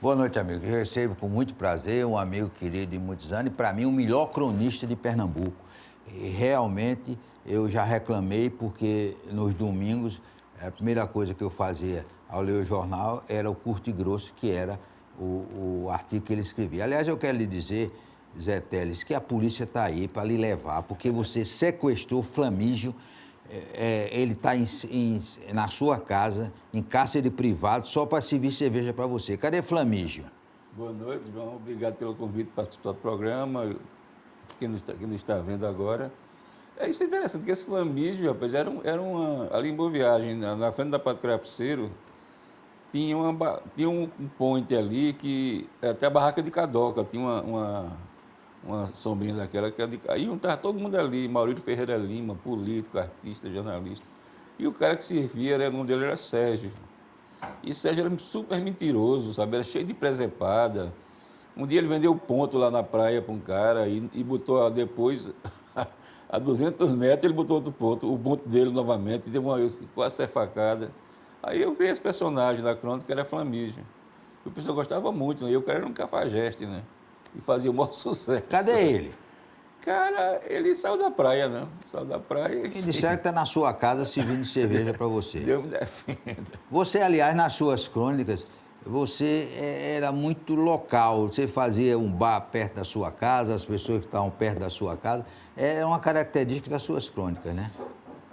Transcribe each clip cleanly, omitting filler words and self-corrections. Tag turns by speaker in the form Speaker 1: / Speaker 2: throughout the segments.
Speaker 1: Boa noite, amigo. Eu recebo com muito prazer um amigo querido de muitos anos e, para mim, o melhor cronista de Pernambuco. E, realmente, eu já reclamei porque nos domingos a primeira coisa que eu fazia ao ler o jornal era o curto e grosso, que era o artigo que ele escrevia. Aliás, eu quero lhe dizer, Zé Teles, que a polícia está aí para lhe levar, porque você sequestrou Flamígio. Ele está na sua casa, em cárcere privado, só para servir cerveja para você. Cadê Flamígio?
Speaker 2: Boa noite, João. Obrigado pelo convite para participar do programa. Quem não está vendo agora. Isso é interessante, porque esse Flamígio, rapaz, ali em Boa Viagem, na frente da Padre Crapuceiro, tinha um point ali que até a barraca de Cadoca, tinha uma sombrinha daquela que aí juntava todo mundo ali, Maurílio Ferreira Lima, político, artista, jornalista. E o cara que servia, o nome dele era Sérgio. E Sérgio era super mentiroso, sabe? Era cheio de presepada. Um dia ele vendeu ponto lá na praia para um cara e botou depois, a 200 metros, ele botou outro ponto, o ponto dele novamente, e deu quase ser facada. Aí eu criei esse personagem da crônica, que era Flamígio. E o pessoal gostava muito, né? E o cara era um cafajeste, né? E fazia o maior sucesso.
Speaker 1: Cadê ele?
Speaker 2: Cara, ele saiu da praia, né? Saiu da praia
Speaker 1: E disseram que está na sua casa servindo cerveja para você.
Speaker 2: Deus me defenda.
Speaker 1: Você, aliás, nas suas crônicas, você era muito local. Você fazia um bar perto da sua casa, as pessoas que estavam perto da sua casa. É uma característica das suas crônicas, né?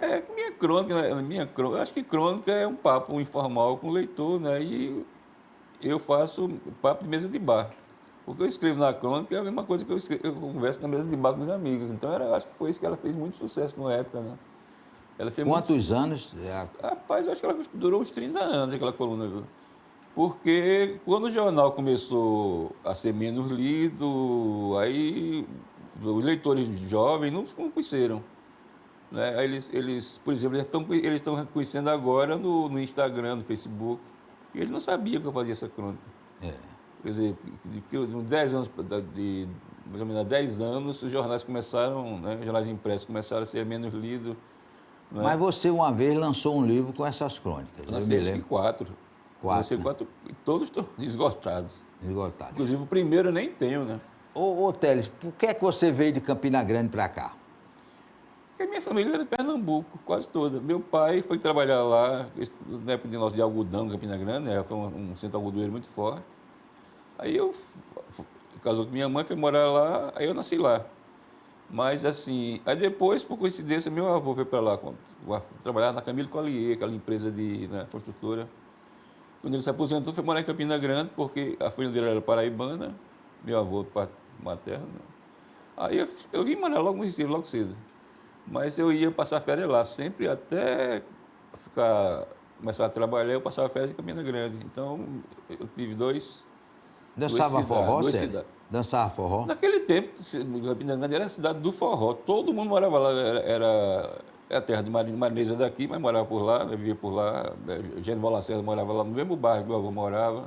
Speaker 2: Eu acho que crônica é um papo informal com o leitor, né? E eu faço papo de mesa de bar. O que eu escrevo na crônica é a mesma coisa que eu converso na mesa de bar com os amigos. Então, acho que foi isso que ela fez muito sucesso na época, né? Ela fez
Speaker 1: Quantos anos?
Speaker 2: Rapaz, eu acho que ela durou uns 30 anos, aquela coluna, viu? Porque quando o jornal começou a ser menos lido, aí os leitores jovens não conheceram. Né? Aí por exemplo, eles estão conhecendo agora no Instagram, no Facebook. E ele não sabia que eu fazia essa crônica. Quer dizer, de 10 anos, mais ou menos há 10 anos, os jornais começaram, né, os jornais impressos começaram a ser menos lidos. Né?
Speaker 1: Mas você uma vez lançou um livro com essas crônicas.
Speaker 2: Lancei acho que 4. Lancei 4, todos estão esgotados.
Speaker 1: Esgotados.
Speaker 2: Inclusive o primeiro eu nem tenho, né?
Speaker 1: Ô Teles, por que é que você veio de Campina Grande para cá?
Speaker 2: Porque minha família era de Pernambuco, quase toda. Meu pai foi trabalhar lá, na época de algodão, Campina Grande, né? Foi um centro algodoeiro muito forte. Aí casou com minha mãe, foi morar lá, aí eu nasci lá. Mas assim, aí depois, por coincidência, meu avô foi para lá, trabalhar na Camille Collier, aquela empresa de construtora. Quando ele se aposentou, foi morar em Campina Grande, porque a família dele era paraibana, meu avô, parte materno. Aí eu vim morar logo cedo. Mas eu ia passar férias lá, sempre até começar a trabalhar, eu passava férias em Campina Grande. Então, eu tive
Speaker 1: Dançava forró, sério? Dançava forró?
Speaker 2: Naquele tempo, Campina Grande era a cidade do forró. Todo mundo morava lá, era a terra de marinesa daqui, mas morava por lá, vivia por lá. Genival Lacerda morava lá no mesmo bairro que meu avô morava.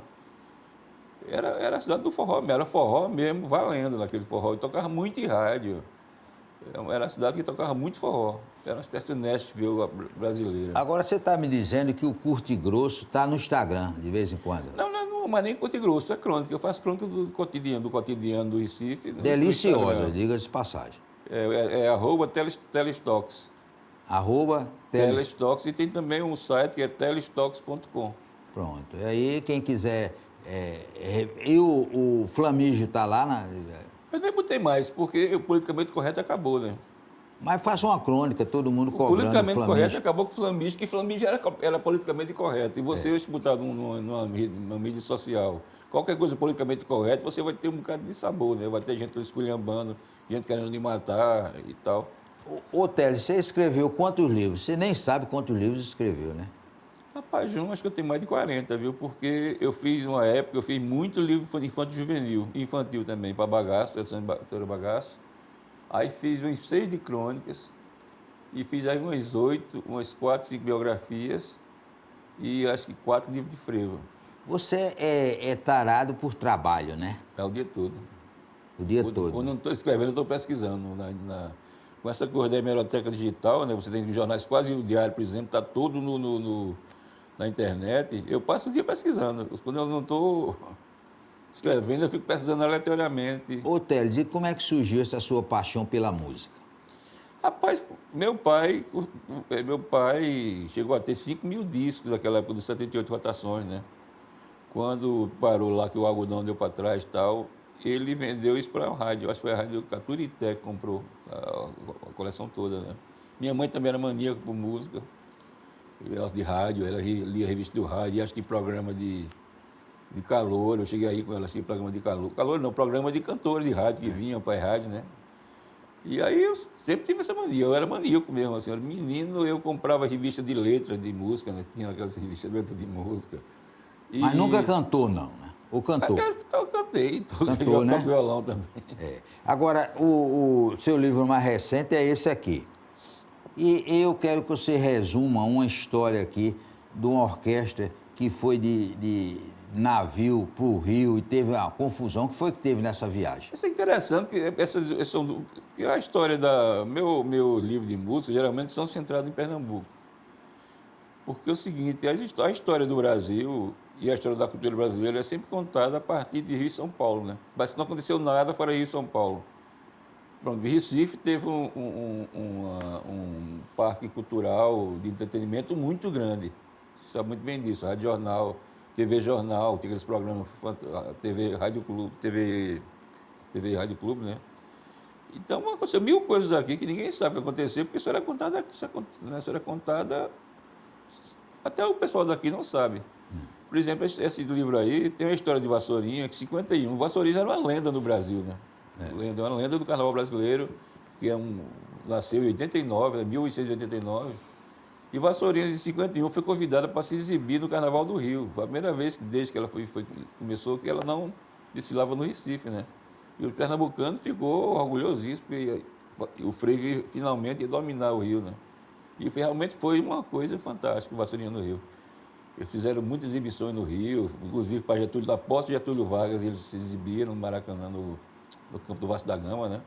Speaker 2: Era a cidade do forró, era forró mesmo, valendo naquele forró. E tocava muito em rádio. Era a cidade que tocava muito forró. Era uma espécie de Nashville brasileira.
Speaker 1: Agora você está me dizendo que o curto e grosso está no Instagram, de vez em quando.
Speaker 2: Não, mas nem curto e grosso, é crônica. Eu faço crônica do cotidiano do Recife.
Speaker 1: Deliciosa, diga-se de passagem.
Speaker 2: É @Telestox.
Speaker 1: @Telestox.
Speaker 2: E tem também um site que é telestox.com.
Speaker 1: Pronto. E aí, quem quiser... E o Flamígio está lá
Speaker 2: Eu nem botei mais, porque o politicamente correto acabou, né?
Speaker 1: Mas faça uma crônica, todo mundo cobrando o
Speaker 2: politicamente
Speaker 1: Flamígio.
Speaker 2: correto acabou com o Flamígio, que Flamígio era politicamente correto. E você botar numa mídia social, qualquer coisa politicamente correta, você vai ter um bocado de sabor, né? Vai ter gente esculhambando, gente querendo lhe matar e tal.
Speaker 1: Ô Teles, você escreveu quantos livros? Você nem sabe quantos livros escreveu, né?
Speaker 2: Rapaz, João, acho que eu tenho mais de 40, viu? Porque eu fiz muito livro infanto-juvenil, infantil também, para Bagaço, editora Bagaço. Aí fiz uns 6 de crônicas e fiz aí umas 4, 5 biografias e acho que 4 livros de frevo.
Speaker 1: Você é tarado por trabalho, né?
Speaker 2: É o dia todo.
Speaker 1: O dia todo.
Speaker 2: Quando não estou escrevendo, eu estou pesquisando. Com essa coisa da hemeroteca digital, né? Você tem jornais, quase o diário, por exemplo, está todo na internet. Eu passo o dia pesquisando. Quando eu não estou escrevendo, eu fico pesquisando aleatoriamente.
Speaker 1: Ô, Teles, e como é que surgiu essa sua paixão pela música?
Speaker 2: Rapaz, meu pai chegou a ter 5.000 discos naquela época dos 78 rotações, né? Quando parou lá, que o algodão deu para trás e tal, ele vendeu isso para a rádio. Acho que foi a rádio Caturité que comprou a coleção toda, né? Minha mãe também era maníaca por música, negócio de rádio, ela lia revista do rádio, ia assistir programa de calor. Eu cheguei aí com ela, assistir programa de calor. Calor não, programa de cantores de rádio que vinham para a rádio, né? E aí eu sempre tive essa mania, eu era maníaco mesmo, assim, eu era menino, eu comprava revista de letra de música, né? Tinha aquelas revistas de letra de música.
Speaker 1: Mas nunca cantou, não, né? Ou cantou?
Speaker 2: Até eu cantei,
Speaker 1: Cantou, né?
Speaker 2: toco violão também.
Speaker 1: É. Agora, o seu livro mais recente é esse aqui. E eu quero que você resuma uma história aqui de uma orquestra que foi de navio para o Rio e teve uma confusão. O que foi que teve nessa viagem?
Speaker 2: Isso é interessante, que a história da meu livro de música geralmente são centrados em Pernambuco. Porque é o seguinte, a história do Brasil e a história da cultura brasileira é sempre contada a partir de Rio e São Paulo, né? Mas não aconteceu nada fora Rio e São Paulo. Pronto, Recife teve um parque cultural de entretenimento muito grande. Você sabe muito bem disso. Rádio Jornal, TV Jornal, tem aqueles programas, TV Rádio Clube, TV Rádio Clube, né? Então, aconteceu 1000 coisas aqui que ninguém sabe o que aconteceu, porque isso era contada, isso era contada, até o pessoal daqui não sabe. Por exemplo, esse livro aí tem uma história de Vassourinha, que 51, Vassourinha era uma lenda no Brasil, né? Uma lenda do carnaval brasileiro, que nasceu em 89, 1889. E Vassourinha, em 51, foi convidada para se exibir no Carnaval do Rio. Foi a primeira vez que, desde que ela começou, que ela não desfilava no Recife, né? E o pernambucano ficou orgulhosíssimo, porque o freio finalmente ia dominar o Rio, né? E realmente foi uma coisa fantástica, o Vassourinha no Rio. Eles fizeram muitas exibições no Rio, inclusive para Getúlio da Posse e Getúlio Vargas, eles se exibiram no Maracanã, no campo do Vasco da Gama, né?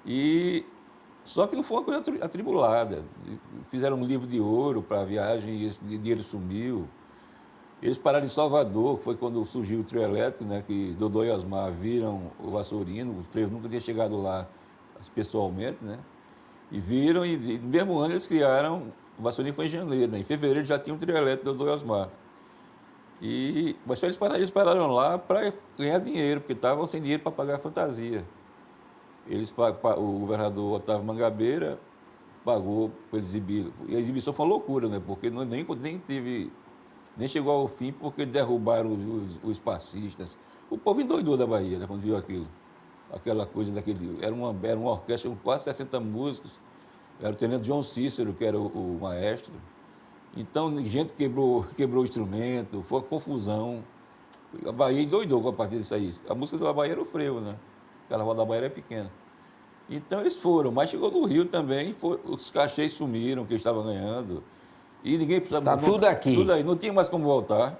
Speaker 2: E só que não foi uma coisa atribulada. Fizeram um livro de ouro para a viagem e esse dinheiro sumiu. Eles pararam em Salvador, que foi quando surgiu o trio elétrico, né? Que Dodô e Osmar viram o Vassourino, o freio nunca tinha chegado lá pessoalmente, né? E viram, e no mesmo ano eles criaram, o Vassourino foi em janeiro, né? Em fevereiro já tinha um trio elétrico Dodô e Osmar. Mas só eles pararam lá para ganhar dinheiro, porque estavam sem dinheiro para pagar a fantasia. O governador Otávio Mangabeira pagou para eles exibir. E a exibição foi uma loucura, né? Porque nem chegou ao fim, porque derrubaram os passistas. O povo endoidou da Bahia, né, quando viu aquilo. Aquela coisa daquele. Era uma orquestra com quase 60 músicos. Era o tenente João Cícero, que era o maestro. Então, gente quebrou o instrumento, foi uma confusão. A Bahia endoidou com a partir disso aí. A música da Bahia era o frevo, né? O carnaval da Bahia era pequeno. Então eles foram, mas chegou no Rio também, os cachês sumiram, que eles estavam ganhando. E ninguém precisava...
Speaker 1: Está tudo aqui.
Speaker 2: Tudo aí, não tinha mais como voltar.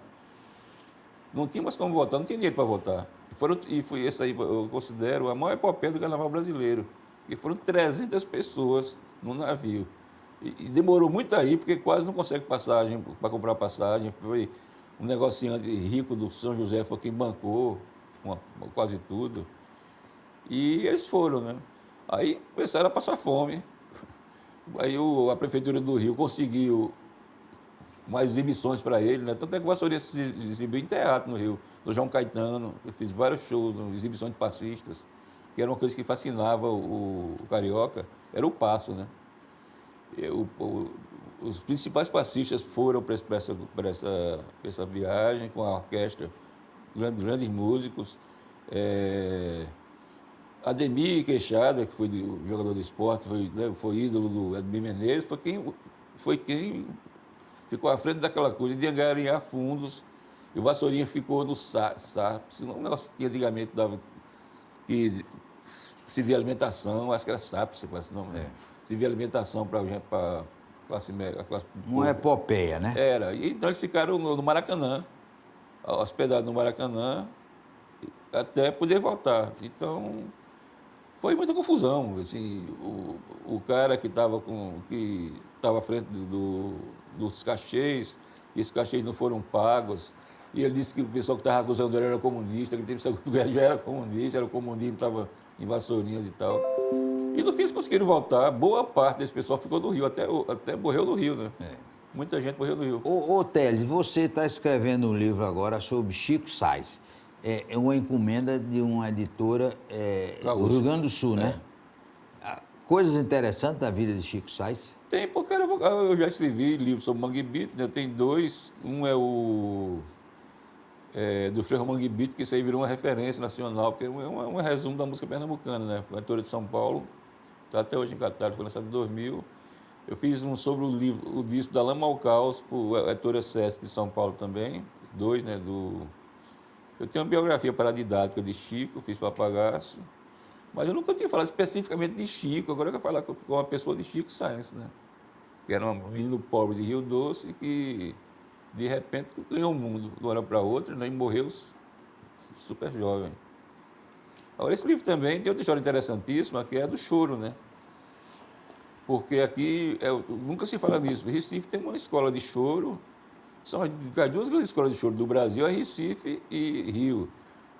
Speaker 2: Não tinha mais como voltar, não tinha dinheiro para voltar. Foi esse aí, eu considero, a maior epopeia do carnaval brasileiro. E foram 300 pessoas no navio. E demorou muito aí, porque quase não consegue passagem, para comprar passagem. Foi um negocinho rico do São José, foi quem bancou quase tudo. E eles foram, né? Aí começaram a passar fome. Aí a Prefeitura do Rio conseguiu mais exibições para ele, né? Tanto é que o Vassourinha se exibiu em teatro no Rio, no João Caetano. Eu fiz vários shows, exibições de passistas, que era uma coisa que fascinava o carioca, era o passo, né? Os principais passistas foram para essa viagem com a orquestra, grandes músicos. Ademir Queixada, que foi jogador do esporte, foi ídolo do Edmir Menezes, foi quem ficou à frente daquela coisa de angariar fundos. E o Vassourinha ficou no SAPS, um negócio que tinha antigamente, que servia alimentação, acho que era SAPS, esse nome, né? Servia alimentação para a classe média.
Speaker 1: Uma epopeia, né?
Speaker 2: Era. E, então eles ficaram no Maracanã, hospedados no Maracanã, até poder voltar. Então, foi muita confusão. Assim, o cara que estava à frente dos cachês, e esses cachês não foram pagos. E ele disse que o pessoal que estava acusando ele era comunista, que ele já era comunista, era o comunismo, estava em Vassourinhas e tal. E no fim eles conseguiram voltar, boa parte desse pessoal ficou no Rio, até morreu no Rio, né? Muita gente morreu no Rio.
Speaker 1: Ô Teles, você está escrevendo um livro agora sobre Chico Sainz. É uma encomenda de uma editora do Rio Grande do Sul, né? Coisas interessantes da vida de Chico Sainz?
Speaker 2: Tem, porque eu já escrevi livros sobre Mangue Beat, né? Tem dois. Um é o do Frei Mangue Beat, que isso aí virou uma referência nacional, porque é um resumo da música pernambucana, né? A editora de São Paulo, está até hoje em catálogo, foi lançado em 2000. Eu fiz um sobre o disco da Lama ao Caos, por editora SESC de São Paulo também, dois, né? Eu tenho uma biografia paradidática de Chico, fiz Papagaço, mas eu nunca tinha falado especificamente de Chico, agora eu quero falar com uma pessoa de Chico Sainz, né? Que era um menino pobre de Rio Doce que, de repente, ganhou o mundo de uma hora para outra, né? E morreu super jovem. Agora, esse livro também tem outra história interessantíssima, que é a do choro, né? Porque aqui, nunca se fala nisso, Recife tem uma escola de choro, são as duas grandes escolas de choro do Brasil, é Recife e Rio.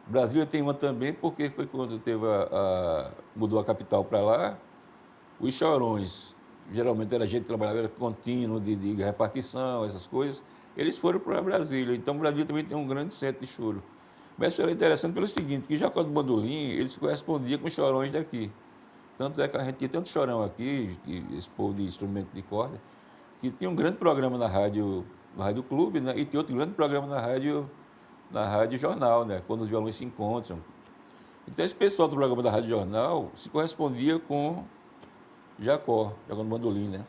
Speaker 2: Brasília tem uma também, porque foi quando mudou a capital para lá, os chorões, geralmente era gente que trabalhava, era contínuo, de repartição, essas coisas, eles foram para Brasília. Então, Brasília também tem um grande centro de choro. Mas isso era interessante pelo seguinte, que Jacó do Bandolim, ele se correspondia com os chorões daqui. Tanto é que a gente tinha tanto chorão aqui, esse povo de instrumento de corda, que tinha um grande programa na Rádio Clube, né? E tinha outro grande programa na Rádio Jornal, né? Quando os violões se encontram. Então, esse pessoal do programa da Rádio Jornal se correspondia com Jacó do Bandolim, né?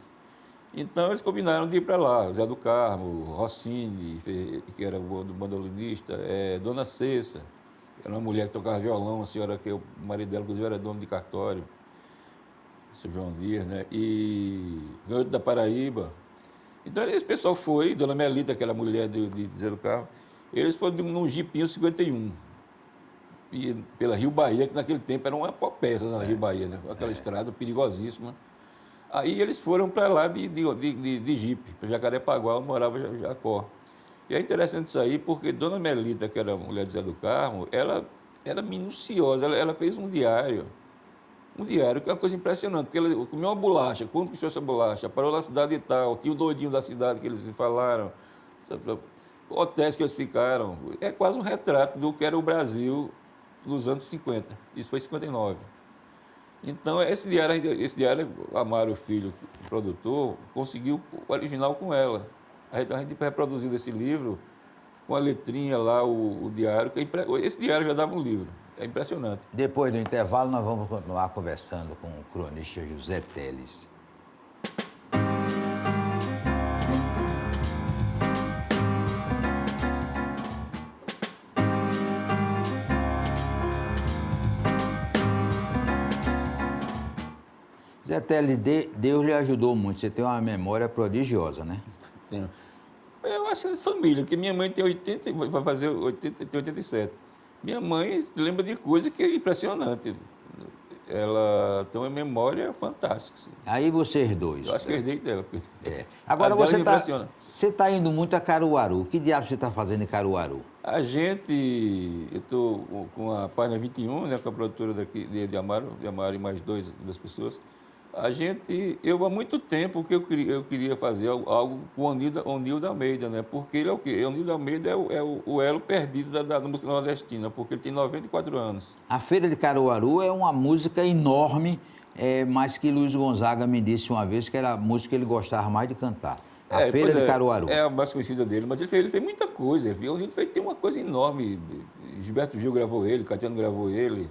Speaker 2: Então, eles combinaram de ir para lá. Zé do Carmo, Rossini, que era o bandolinista, Dona Cessa, que era uma mulher que tocava violão, a senhora que o marido dela, inclusive, era dono de cartório, seu João Dias, né? E Garoto da Paraíba. Então, esse pessoal foi, Dona Melita, aquela mulher de Zé do Carmo, eles foram num jipinho 51, e pela Rio Bahia, que naquele tempo era uma epopeia na Rio Bahia, né? Aquela estrada perigosíssima. Aí eles foram para lá de jipe, para Jacarepaguá, onde morava Jacó. E é interessante isso aí, porque Dona Melita, que era a mulher de Zé do Carmo, ela era minuciosa, ela fez um diário que é uma coisa impressionante, porque ela comeu uma bolacha, quando custou essa bolacha, parou na cidade e tal, tinha o doidinho da cidade que eles falaram, hotéis que eles ficaram, é quase um retrato do que era o Brasil nos anos 50, isso foi em 59. Então, esse diário, Amaro Filho, o produtor, conseguiu o original com ela. A gente reproduziu esse livro com a letrinha lá, o diário, esse diário já dava um livro. É impressionante.
Speaker 1: Depois do intervalo, nós vamos continuar conversando com o cronista José Teles. Zé Teles, Deus lhe ajudou muito. Você tem uma memória prodigiosa, né?
Speaker 2: Tenho. Eu acho que é de família, porque minha mãe tem 80, vai fazer 80, tem 87. Minha mãe lembra de coisa que é impressionante. Ela tem uma memória fantástica. Assim.
Speaker 1: Aí vocês dois.
Speaker 2: Eu acho que eu herdei dela.
Speaker 1: Agora você está indo muito a Caruaru. Que diabo você está fazendo em Caruaru?
Speaker 2: Eu estou com a página 21, né, com a produtora daqui de Amaro e mais duas pessoas. Eu há muito tempo que eu queria fazer algo com o Nildo Almeida, né? Porque ele é o quê? O Nildo Almeida é o elo perdido da música nordestina, porque ele tem 94 anos.
Speaker 1: A Feira de Caruaru é uma música enorme, mas que Luiz Gonzaga me disse uma vez que era a música que ele gostava mais de cantar. A Feira de Caruaru.
Speaker 2: É a mais conhecida dele, mas ele fez muita coisa. O Nildo tem uma coisa enorme. Gilberto Gil gravou ele, Caetano gravou ele.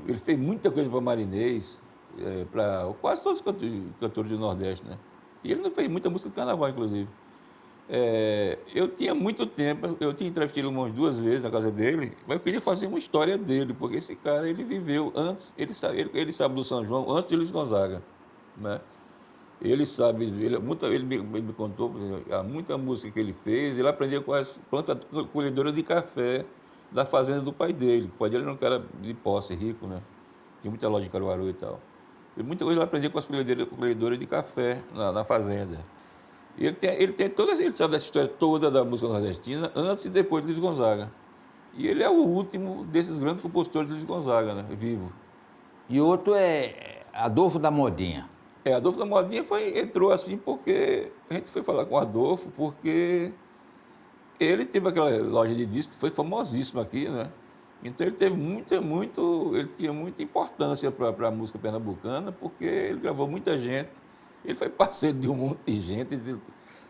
Speaker 2: Ele fez muita coisa para Marinês. Para quase todos os cantores do Nordeste, né? E ele não fez muita música de carnaval, inclusive. Eu tinha muito tempo, eu tinha entrevistado ele umas 2 vezes na casa dele, mas eu queria fazer uma história dele, porque esse cara, ele viveu antes, ele sabe do São João antes de Luiz Gonzaga, né? Ele sabe, ele me contou, por exemplo, há muita música que ele fez, ele aprendeu com as plantas colhedoras de café da fazenda do pai dele, que o pai dele era um cara de posse, rico, né? Tinha muita loja de Caruaru e tal. E muita coisa ele aprendia com as colhedoras de café na fazenda. Ele sabe dessa história toda da música nordestina, antes e depois de Luiz Gonzaga. E ele é o último desses grandes compositores de Luiz Gonzaga, né? Vivo.
Speaker 1: E outro é Adolfo da Modinha.
Speaker 2: Adolfo da Modinha entrou assim porque a gente foi falar com o Adolfo, porque ele teve aquela loja de discos que foi famosíssima aqui, né? Então ele teve ele tinha muita importância para a música pernambucana, porque ele gravou muita gente, ele foi parceiro de um monte de gente.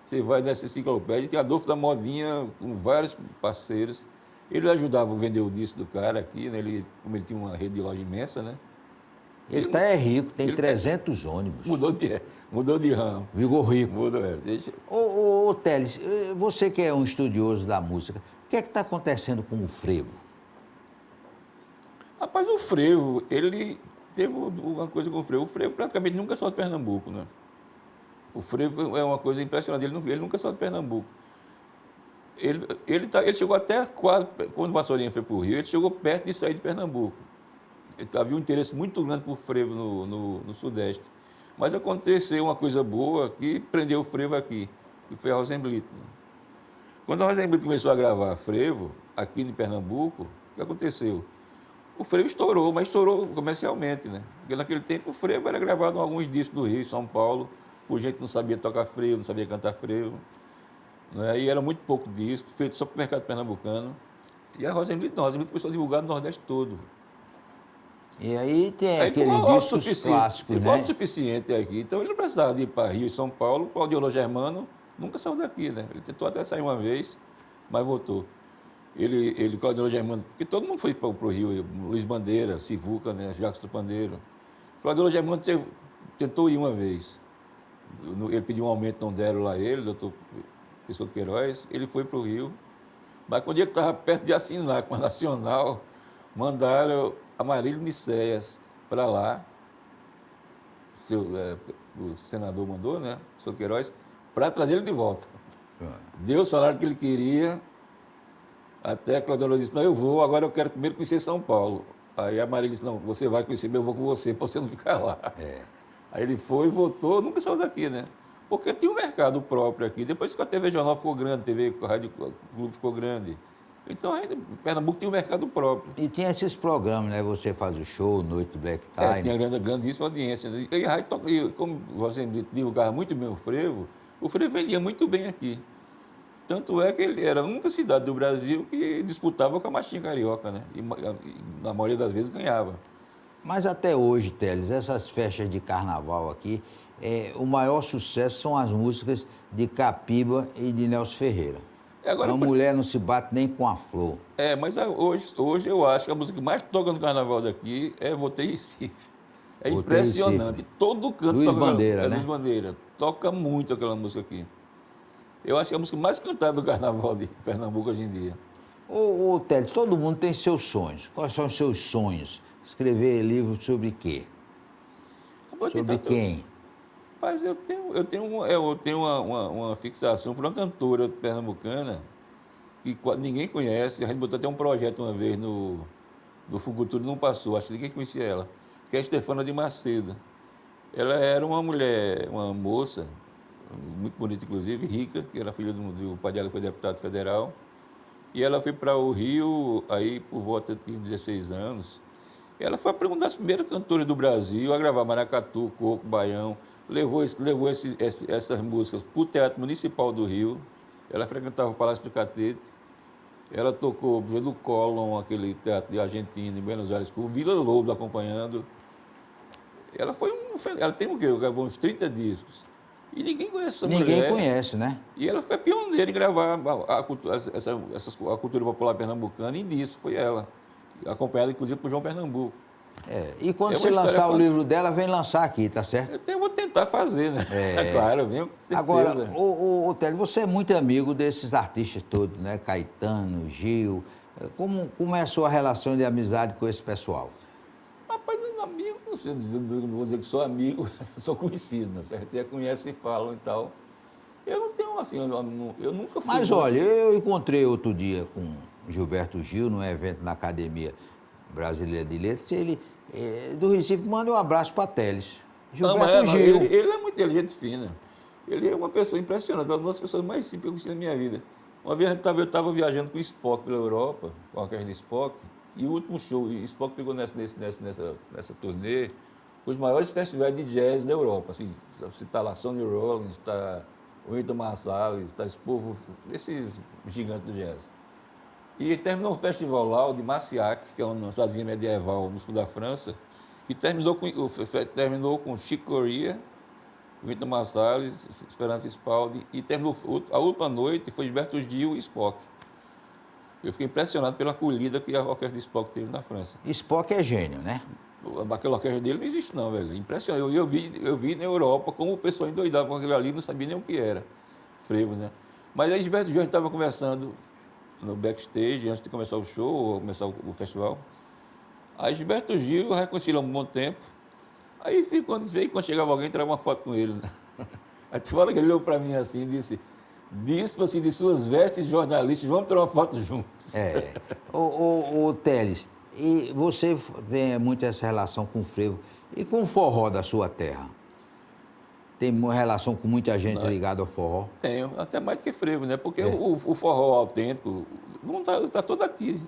Speaker 2: Você vai nessa enciclopédia, tem Adolfo da Modinha com vários parceiros. Ele ajudava a vender o disco do cara aqui, né? Como ele tinha uma rede de loja imensa, né?
Speaker 1: Ele é rico, tem 300 ônibus.
Speaker 2: Mudou de ramo.
Speaker 1: Vigor rico.
Speaker 2: Mudou,
Speaker 1: Ô, Teles, você que é um estudioso da música, o que é que está acontecendo com o frevo?
Speaker 2: Rapaz, o frevo, ele teve uma coisa com o frevo. O frevo praticamente nunca saiu de Pernambuco, né? O frevo é uma coisa impressionante, ele nunca saiu de Pernambuco. Ele chegou até quase, quando o Vassourinha foi para o Rio, ele chegou perto de sair de Pernambuco. Havia um interesse muito grande por frevo no Sudeste. Mas aconteceu uma coisa boa que prendeu o frevo aqui, que foi a Rosenblit. Quando a Rosenblit começou a gravar frevo, aqui em Pernambuco, o que aconteceu? O frevo estourou, mas estourou comercialmente, né? Porque naquele tempo o frevo era gravado em alguns discos do Rio, São Paulo, por gente que não sabia tocar frevo, não sabia cantar frevo. Né? E era muito pouco disco, feito só para o mercado pernambucano. E a Rosenblit começou a divulgar no Nordeste todo.
Speaker 1: E aí tem aqueles discos clássicos, né?
Speaker 2: Ficou autossuficiente aqui. Então ele não precisava de ir para Rio e São Paulo. O Claudiolo Germano nunca saiu daqui, né? Ele tentou até sair uma vez, mas voltou. Claudiolo Germano, porque todo mundo foi para o Rio, Luiz Bandeira, Sivuca, né? Jacques do Pandeiro. Claudiolo Germano tentou ir uma vez. Ele pediu um aumento, não deram lá ele, doutor Pessoa de Queiroz. Ele foi para o Rio. Mas quando ele estava perto de assinar com a Nacional, mandaram Amarílio Nicéias para lá, o senador mandou, né, o senhor Queiroz, para trazer ele de volta. Deu o salário que ele queria, até Claudiolo disse, não, eu vou, agora eu quero primeiro conhecer São Paulo. Aí a Amarílio disse, não, você vai conhecer, eu vou com você, para você não ficar lá. Aí ele foi e voltou, nunca saiu daqui, né? Porque tinha um mercado próprio aqui. Depois que a TV Jornal ficou grande, a TV Rádio Clube ficou grande. Então, ainda, Pernambuco tinha um mercado próprio.
Speaker 1: E tinha esses programas, né? Você faz o show, Noite Black Time.
Speaker 2: Tinha grandíssima audiência. E como você divulgava muito bem o frevo vendia muito bem aqui. Tanto é que ele era a única cidade do Brasil que disputava com a Marchinha Carioca, né? E na maioria das vezes ganhava.
Speaker 1: Mas até hoje, Teles, essas festas de carnaval aqui, o maior sucesso são as músicas de Capiba e de Nelson Ferreira. Agora, a mulher não se bate nem com a flor.
Speaker 2: Mas hoje eu acho que a música que mais toca no carnaval daqui é Voltei Recife. É impressionante. Todo canto
Speaker 1: Luiz
Speaker 2: toca
Speaker 1: Bandeira, né?
Speaker 2: Luiz Bandeira. Toca muito aquela música aqui. Eu acho que é a música mais cantada do carnaval de Pernambuco hoje em dia.
Speaker 1: Ô Teles, todo mundo tem seus sonhos. Quais são os seus sonhos? Escrever livro sobre quê? Sobre quem?
Speaker 2: Mas eu tenho uma fixação por uma cantora pernambucana que ninguém conhece. A gente botou até um projeto uma vez no Fucultura, não passou, acho que ninguém conhecia ela, que é a Estefana de Macedo. Ela era uma mulher, uma moça, muito bonita inclusive, rica, que era filha do pai dela, que foi deputado federal. E ela foi para o Rio, aí por volta de 16 anos. Ela foi uma das primeiras cantoras do Brasil a gravar maracatu, coco, baião. Levou essas músicas para o Teatro Municipal do Rio. Ela frequentava o Palácio do Catete. Ela tocou no Colón, aquele teatro de Argentina, em Buenos Aires, com o Vila Lobos acompanhando. Ela tem gravou uns 30 discos. E ninguém conhece essa mulher.
Speaker 1: Ninguém conhece, né?
Speaker 2: E ela foi pioneira em gravar a cultura popular pernambucana, e nisso foi ela. Acompanhada, inclusive, por João Pernambuco.
Speaker 1: E quando você lançar o livro dela, vem lançar aqui, tá certo?
Speaker 2: Eu vou tentar fazer, né? Claro, eu venho com certeza.
Speaker 1: Agora, ô Télio, você é muito amigo desses artistas todos, né? Caetano, Gil. Como é a sua relação de amizade com esse pessoal?
Speaker 2: Rapaz, amigo, não vou dizer que sou amigo, sou conhecido, né? Você já conhece e falam e tal. Eu não tenho, assim, eu nunca fui...
Speaker 1: Mas olha, eu encontrei outro dia com Gilberto Gil, num evento na Academia Brasileira de Letras, ele, do Recife, manda um abraço para Teles. Gilberto Gil.
Speaker 2: Ele é muito inteligente fina. Ele é uma pessoa impressionante, uma das pessoas mais simples que eu conheci na minha vida. Uma vez eu estava viajando com o Spock pela Europa, com a orquestra de Spock, e o último show, o Spock pegou nessa turnê os maiores festivais de jazz da Europa. Assim, se está lá Sonny Rollins, está o Wynton Marsalis, está esse povo, esses gigantes do jazz. E terminou um festival lá, o de Massiac, que é uma cidadezinha medieval no sul da França, que terminou com Chick Corea, Wynton Marsalis, Esperança Spalding, e terminou a última noite foi Gilberto Gil e Spock. Eu fiquei impressionado pela acolhida que a orquestra de Spock teve na França.
Speaker 1: Spock é gênio, né?
Speaker 2: Aquela orquestra dele não existe não, velho. Impressionante. Eu vi na Europa como o pessoal endoidava com aquilo ali, não sabia nem o que era. Frevo, né? Mas aí Gilberto Gil, a gente estava conversando no backstage, antes de começar o show, ou começar o festival. Aí Gilberto Gil reconciliou um bom tempo. Aí quando chegava alguém, tirava uma foto com ele. Né? Aí tem hora que ele olhou para mim assim e disse, bispo assim, de suas vestes jornalistas, vamos tirar uma foto juntos.
Speaker 1: Ô Teles, e você tem muito essa relação com o frevo e com o forró da sua terra? Tem uma relação com muita gente ligada ao forró?
Speaker 2: Tenho, até mais do que frevo, né? Porque o forró autêntico não tá todo aqui.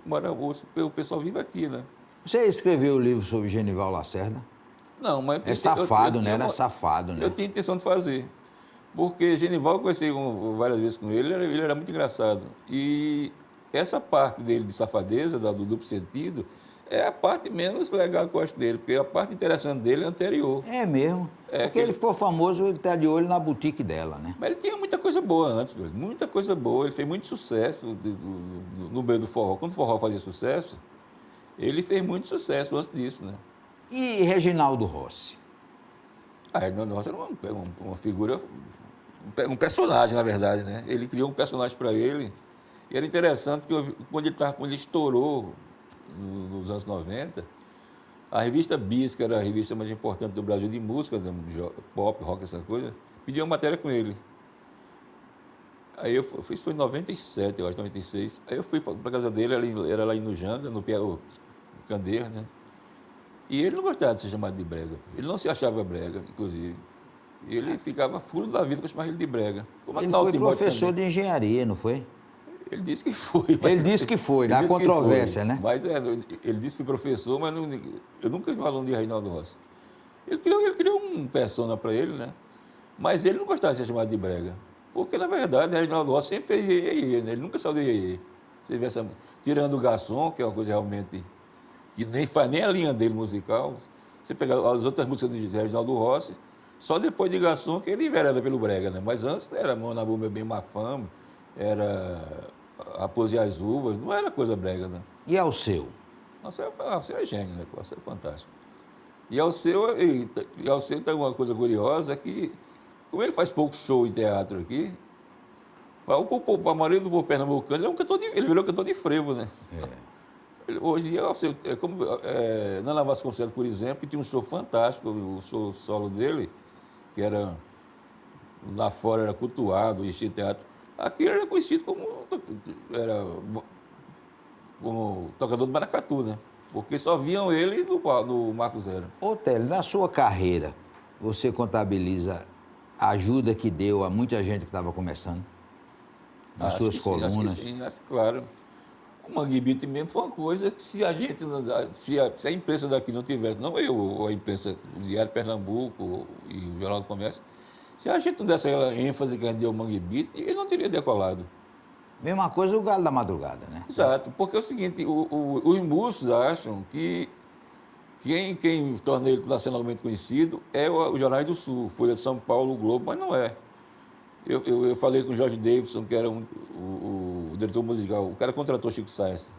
Speaker 2: O pessoal vive aqui, né?
Speaker 1: Você escreveu o livro sobre Genival Lacerda?
Speaker 2: Não, mas...
Speaker 1: É safado, né? Era safado, né?
Speaker 2: Eu tinha intenção de fazer. Porque Genival, eu conversei várias vezes com ele, ele era muito engraçado. E essa parte dele de safadeza, do duplo sentido, é a parte menos legal que eu acho dele, porque a parte interessante dele é anterior.
Speaker 1: É mesmo. Porque ele ficou famoso, ele está de olho na boutique dela, né?
Speaker 2: Mas ele tinha muita coisa boa antes, muita coisa boa. Ele fez muito sucesso no meio do forró. Quando o forró fazia sucesso, ele fez muito sucesso antes disso, né?
Speaker 1: E Reginaldo Rossi?
Speaker 2: Reginaldo Rossi era uma figura, um personagem, na verdade, né? Ele criou um personagem para ele. E era interessante que quando ele estourou nos anos 90, a revista Bis, que era a revista mais importante do Brasil de música, pop, rock, essa coisa, pediu uma matéria com ele. Aí isso foi em 97, eu acho, 96. Aí eu fui para a casa dele, era lá em Nujanga, no Candeias, né? E ele não gostava de ser chamado de brega. Ele não se achava brega, inclusive. Ele ficava furo da vida com chamar ele de brega.
Speaker 1: Ele foi professor de engenharia, não foi?
Speaker 2: Ele disse que foi.
Speaker 1: Ele disse que foi, na controvérsia, né?
Speaker 2: Mas ele disse que foi professor, mas eu nunca vi um aluno de Reginaldo Rossi. Ele criou um persona para ele, né? Mas ele não gostava de ser chamado de brega. Porque, na verdade, Reginaldo Rossi sempre fez iê, né? Ele nunca saiu de iê. Você vê tirando o garçom, que é uma coisa realmente que nem faz nem a linha dele musical. Você pega as outras músicas de Reginaldo Rossi, só depois de garçom que ele envereda pelo brega, né? Mas antes era Mão na Bunda, Meu Bem, Má Fama, era Raposa e as Uvas, não era coisa brega, né?
Speaker 1: E Alceu?
Speaker 2: Alceu é gênio, né? Alceu é fantástico. E Alceu tem uma coisa curiosa, que como ele faz pouco show em teatro aqui, para a maioria do povo pernambucano, ele virou cantor de frevo, né? Hoje em dia, Nana Vasconcelos, por exemplo, que tinha um show fantástico, o show solo dele, que era lá fora era cultuado, existia teatro. Aqui ele era conhecido como tocador de maracatu, né? Porque só viam ele do Marco Zero.
Speaker 1: Ô, Télio, na sua carreira, você contabiliza a ajuda que deu a muita gente que estava começando? Nas suas colunas?
Speaker 2: Acho que claro. O Mangue Beat mesmo foi uma coisa que se a imprensa daqui não tivesse, não eu, ou a imprensa, o Diário Pernambuco e o Jornal do Comércio, se a gente não desse aquela ênfase que a gente deu ao Mangue Beat, ele não teria decolado.
Speaker 1: Mesma coisa o Galo da Madrugada, né?
Speaker 2: Exato, porque é o seguinte, os músicos acham que quem torna ele nacionalmente conhecido é o Jornal do Sul, Folha de São Paulo, o Globo, mas não é. Eu falei com o Jorge Davidson, que era o diretor musical, o cara contratou Chico Sainz.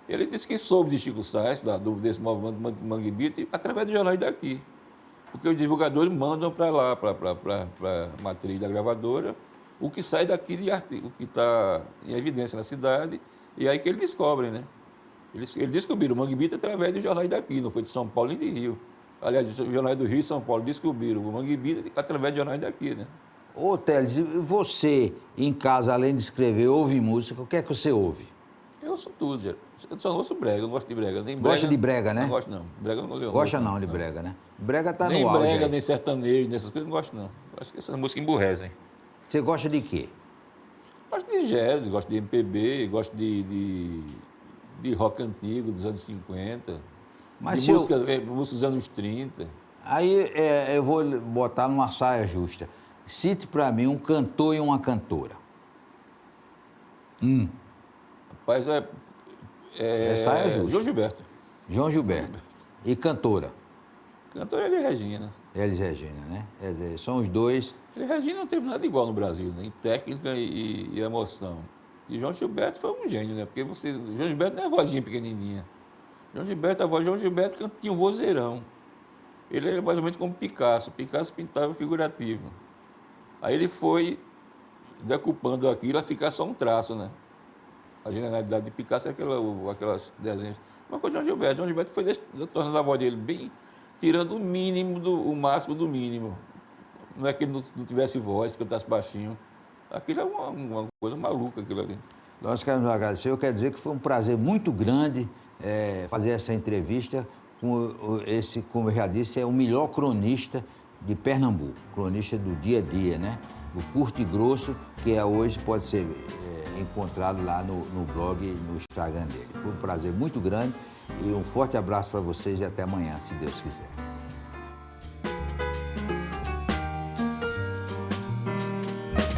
Speaker 2: Ele disse que soube de Chico Sainz, desse movimento Mangue Beat, através do jornal daqui. Porque os divulgadores mandam para lá, para a matriz da gravadora, o que sai daqui o que está em evidência na cidade, e aí que eles descobrem, né? Eles descobriram o Mangue Beat através dos jornais daqui, não foi de São Paulo nem de Rio. Aliás, os jornais do Rio e São Paulo descobriram o Mangue Beat através dos jornais daqui, né?
Speaker 1: Ô, Teles, você, em casa, além de escrever, ouve música, o que é que você ouve?
Speaker 2: Eu ouço tudo, Geraldo. Eu só não ouço brega, eu não gosto de brega. Nem
Speaker 1: Gosta de brega, né?
Speaker 2: Não gosto, não. Brega eu não gosto.
Speaker 1: Gosta não de brega, né? Brega tá
Speaker 2: nem
Speaker 1: no auge.
Speaker 2: Nem brega,
Speaker 1: aí.
Speaker 2: nem sertanejo, nessas coisas, eu não gosto, não. Acho que essas músicas emburrecem.
Speaker 1: Você gosta de quê?
Speaker 2: Gosto de jazz, gosto de MPB, gosto de rock antigo, dos anos 50,
Speaker 1: Mas
Speaker 2: de
Speaker 1: se eu-
Speaker 2: música dos anos 30.
Speaker 1: Aí eu vou botar numa saia justa. Cite para mim um cantor e uma cantora.
Speaker 2: Rapaz,
Speaker 1: Saia justa.
Speaker 2: João Gilberto.
Speaker 1: João Gilberto. E cantora.
Speaker 2: Cantor Elis Regina.
Speaker 1: Elis Regina, né? Quer dizer, são os dois.
Speaker 2: Elis Regina não teve nada igual no Brasil, né? Em técnica e emoção. E João Gilberto foi um gênio, né? Porque João Gilberto não é vozinha pequenininha. A voz de João Gilberto tinha um vozeirão. Ele era mais ou menos como Picasso. Picasso pintava figurativo. Aí ele foi decupando aquilo a ficar só um traço, né? A generalidade de Picasso é aquelas desenhos. Mas com o João Gilberto foi tornando a voz dele bem, tirando o mínimo, o máximo do mínimo. Não é que ele não tivesse voz, cantasse baixinho. Aquilo é uma coisa maluca, aquilo ali.
Speaker 1: Nós queremos agradecer. Eu quero dizer que foi um prazer muito grande fazer essa entrevista com esse, como eu já disse, é o melhor cronista de Pernambuco, cronista do dia a dia, né? Do curto e grosso, que hoje pode ser encontrado lá no blog e no Instagram dele. Foi um prazer muito grande e um forte abraço para vocês e até amanhã, se Deus quiser.